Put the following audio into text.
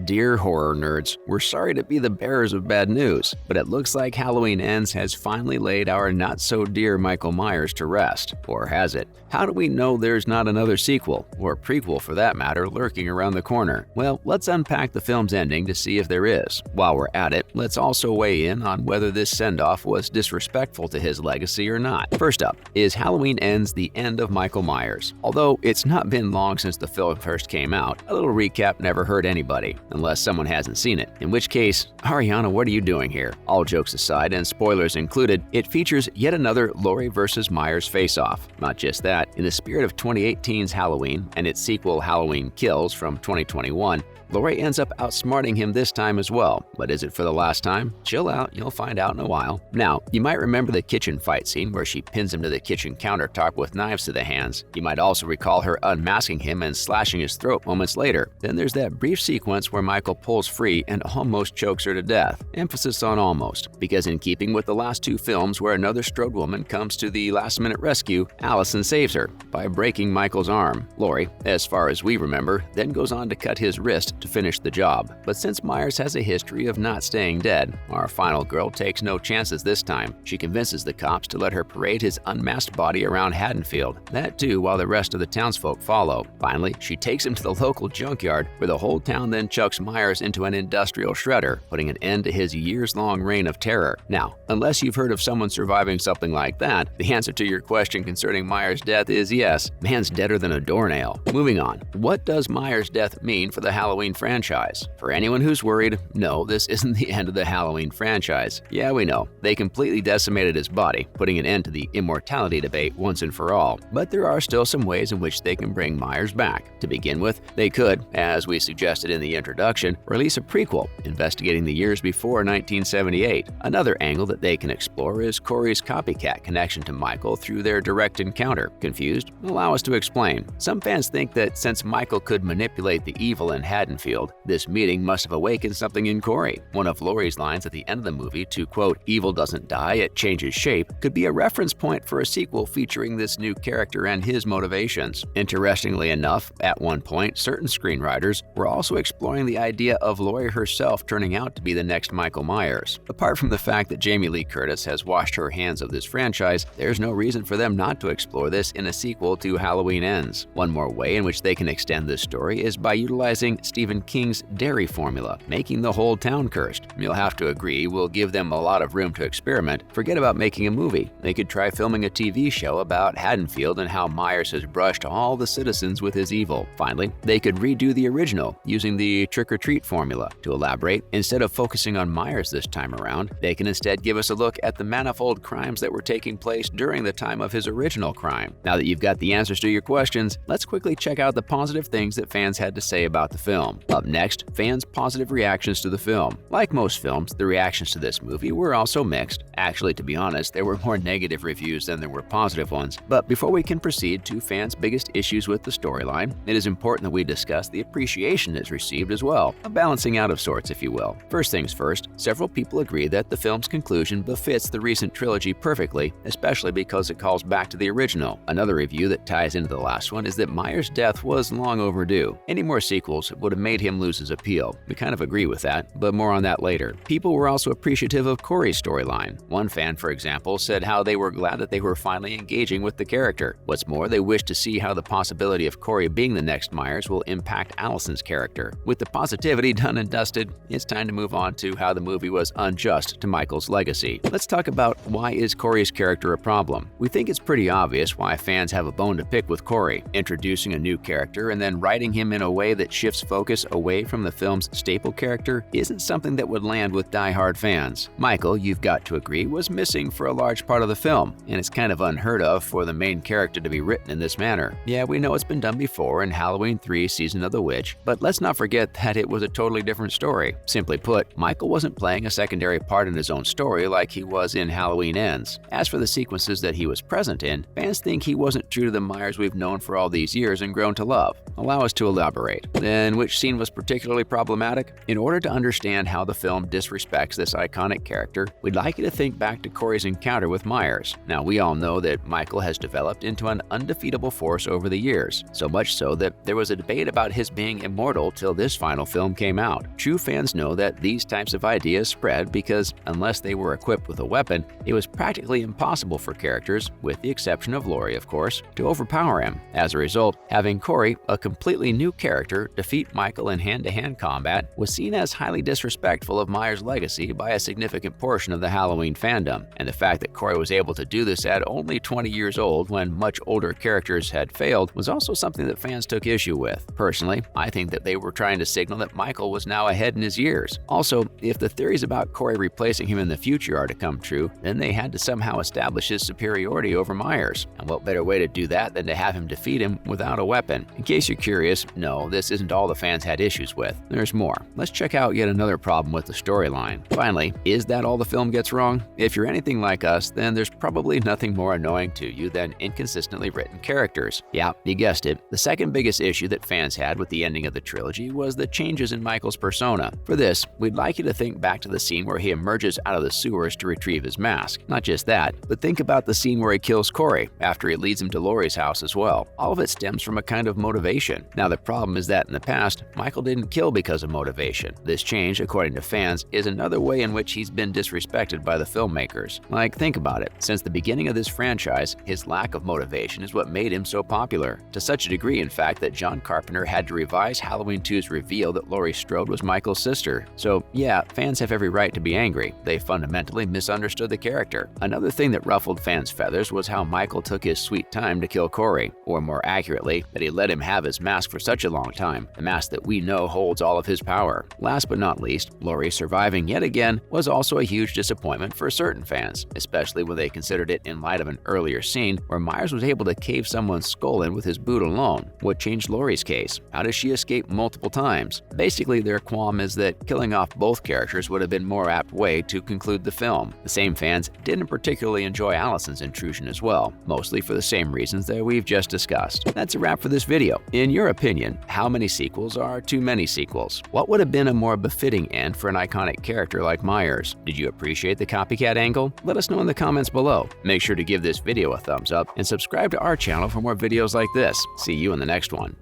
Dear horror nerds, we're sorry to be the bearers of bad news, but it looks like Halloween Ends has finally laid our not-so-dear Michael Myers to rest. Or has it? How do we know there's not another sequel, or prequel for that matter, lurking around the corner? Well, let's unpack the film's ending to see if there is. While we're at it, let's also weigh in on whether this send-off was disrespectful to his legacy or not. First up, is Halloween Ends the end of Michael Myers? Although it's not been long since the film first came out, a little recap never hurt anybody, unless someone hasn't seen it. In which case, Ariana, what are you doing here? All jokes aside, and spoilers included, it features yet another Laurie vs. Myers face-off. Not just that, in the spirit of 2018's Halloween and its sequel Halloween Kills from 2021, Laurie ends up outsmarting him this time as well. But is it for the last time? Chill out, you'll find out in a while. Now, you might remember the kitchen fight scene where she pins him to the kitchen countertop with knives to the hands. You might also recall her unmasking him and slashing his throat moments later. Then there's that brief sequence where Michael pulls free and almost chokes her to death. Emphasis on almost, because in keeping with the last two films where another Strode woman comes to the last-minute rescue, Allison saves her by breaking Michael's arm. Laurie, as far as we remember, then goes on to cut his wrist to finish the job. But since Myers has a history of not staying dead, our final girl takes no chances this time. She convinces the cops to let her parade his unmasked body around Haddonfield. That too while the rest of the townsfolk follow. Finally, she takes him to the local junkyard where the whole town then chucks Myers into an industrial shredder, putting an end to his years-long reign of terror. Now, unless you've heard of someone surviving something like that, the answer to your question concerning Myers' death is yes. Man's deader than a doornail. Moving on, what does Myers' death mean for the Halloween franchise? For anyone who's worried, no, this isn't the end of the Halloween franchise. Yeah, we know. They completely decimated his body, putting an end to the immortality debate once and for all. But there are still some ways in which they can bring Myers back. To begin with, they could, as we suggested in the introduction, release a prequel investigating the years before 1978. Another angle that they can explore is Corey's copycat connection to Michael through their direct encounter. Confused? Allow us to explain. Some fans think that since Michael could manipulate the evil in Haddonfield, this meeting must have awakened something in Corey. One of Laurie's lines at the end of the movie to quote, "Evil doesn't die, it changes shape," could be a reference point for a sequel featuring this new character and his motivations. Interestingly enough, at one point, certain screenwriters were also exploring the idea of Laurie herself turning out to be the next Michael Myers. Apart from the fact that Jamie Lee Curtis has washed her hands of this franchise, there's no reason for them not to explore this in a sequel to Halloween Ends. One more way in which they can extend this story is by utilizing Stephen King's dairy formula, making the whole town cursed. You'll have to agree, will give them a lot of room to experiment. Forget about making a movie. They could try filming a TV show about Haddonfield and how Myers has brushed all the citizens with his evil. Finally, they could redo the original using the trick-or-treat formula. To elaborate, instead of focusing on Myers this time around, they can instead give us a look at the manifold crimes that were taking place during the time of his original crime. Now that you've got the answers to your questions, let's quickly check out the positive things that fans had to say about the film. Up next, fans' positive reactions to the film. Like most films, the reactions to this movie were also mixed. Actually, to be honest, there were more negative reviews than there were positive ones. But before we can proceed to fans' biggest issues with the storyline, it is important that we discuss the appreciation it's received as well, a balancing out of sorts, if you will. First things first, several people agree that the film's conclusion befits the recent trilogy perfectly, especially because it calls back to the original. Another review that ties into the last one is that Myers' death was long overdue. Any more sequels would have made him lose his appeal. We kind of agree with that, but more on that later. People were also appreciative of Corey's storyline. One fan, for example, said how they were glad that they were finally engaging with the character. What's more, they wished to see how the possibility of Corey being the next Myers will impact Allison's character. With the positivity done and dusted, it's time to move on to how the movie was unjust to Michael's legacy. Let's talk about why is Corey's character a problem. We think it's pretty obvious why fans have a bone to pick with Corey. Introducing a new character and then writing him in a way that shifts focus away from the film's staple character isn't something that would land with die-hard fans. Michael, you've got to agree, was missing for a large part of the film, and it's kind of unheard of for the main character to be written in this manner. Yeah, we know it's been done before in Halloween 3 Season of the Witch, but let's not forget that it was a totally different story. Simply put, Michael wasn't playing a secondary part in his own story like he was in Halloween Ends. As for the sequences that he was present in, fans think he wasn't true to the Myers we've known for all these years and grown to love. Allow us to elaborate. In which scene was particularly problematic? In order to understand how the film disrespects this iconic character, we'd like you to think back to Corey's encounter with Myers. Now, we all know that Michael has developed into an undefeatable force over the years, so much so that there was a debate about his being immortal till this final film came out. True fans know that these types of ideas spread because, unless they were equipped with a weapon, it was practically impossible for characters, with the exception of Laurie of course, to overpower him. As a result, having Corey, a completely new character, defeat Michael in hand-to-hand combat was seen as highly disrespectful of Myers' legacy by a significant portion of the Halloween fandom, and the fact that Corey was able to do this at only 20 years old when much older characters had failed was also something that fans took issue with. Personally, I think that they were trying to signal that Michael was now ahead in his years. Also, if the theories about Corey replacing him in the future are to come true, then they had to somehow establish his superiority over Myers, and what better way to do that than to have him defeat him without a weapon? In case you're curious, no, this isn't all the fans had issues with. There's more. Let's check out yet another problem with the storyline. Finally, is that all the film gets wrong? If you're anything like us, then there's probably nothing more annoying to you than inconsistently written characters. Yeah, you guessed it. The second biggest issue that fans had with the ending of the trilogy was the changes in Michael's persona. For this, we'd like you to think back to the scene where he emerges out of the sewers to retrieve his mask. Not just that, but think about the scene where he kills Corey after he leads him to Laurie's house as well. All of it stems from a kind of motivation. Now, the problem is that in the past, Michael didn't kill because of motivation. This change, according to fans, is another way in which he's been disrespected by the filmmakers. Like, think about it. Since the beginning of this franchise, his lack of motivation is what made him so popular. To such a degree, in fact, that John Carpenter had to revise Halloween 2's reveal that Laurie Strode was Michael's sister. So yeah, fans have every right to be angry. They fundamentally misunderstood the character. Another thing that ruffled fans' feathers was how Michael took his sweet time to kill Corey, or more accurately, that he let him have his mask for such a long time, the mask that we know holds all of his power. Last but not least, Laurie surviving yet again was also a huge disappointment for certain fans, especially when they considered it in light of an earlier scene where Myers was able to cave someone's skull in with his boot alone. What changed Laurie's case? How does she escape multiple times? Basically, their qualm is that killing off both characters would have been more apt way to conclude the film. The same fans didn't particularly enjoy Allison's intrusion as well, mostly for the same reasons that we've just discussed. That's a wrap for this video. In your opinion, how many sequels are too many sequels? What would have been a more befitting end for an iconic character like Myers? Did you appreciate the copycat angle? Let us know in the comments below. Make sure to give this video a thumbs up and subscribe to our channel for more videos like this. See you in the next one.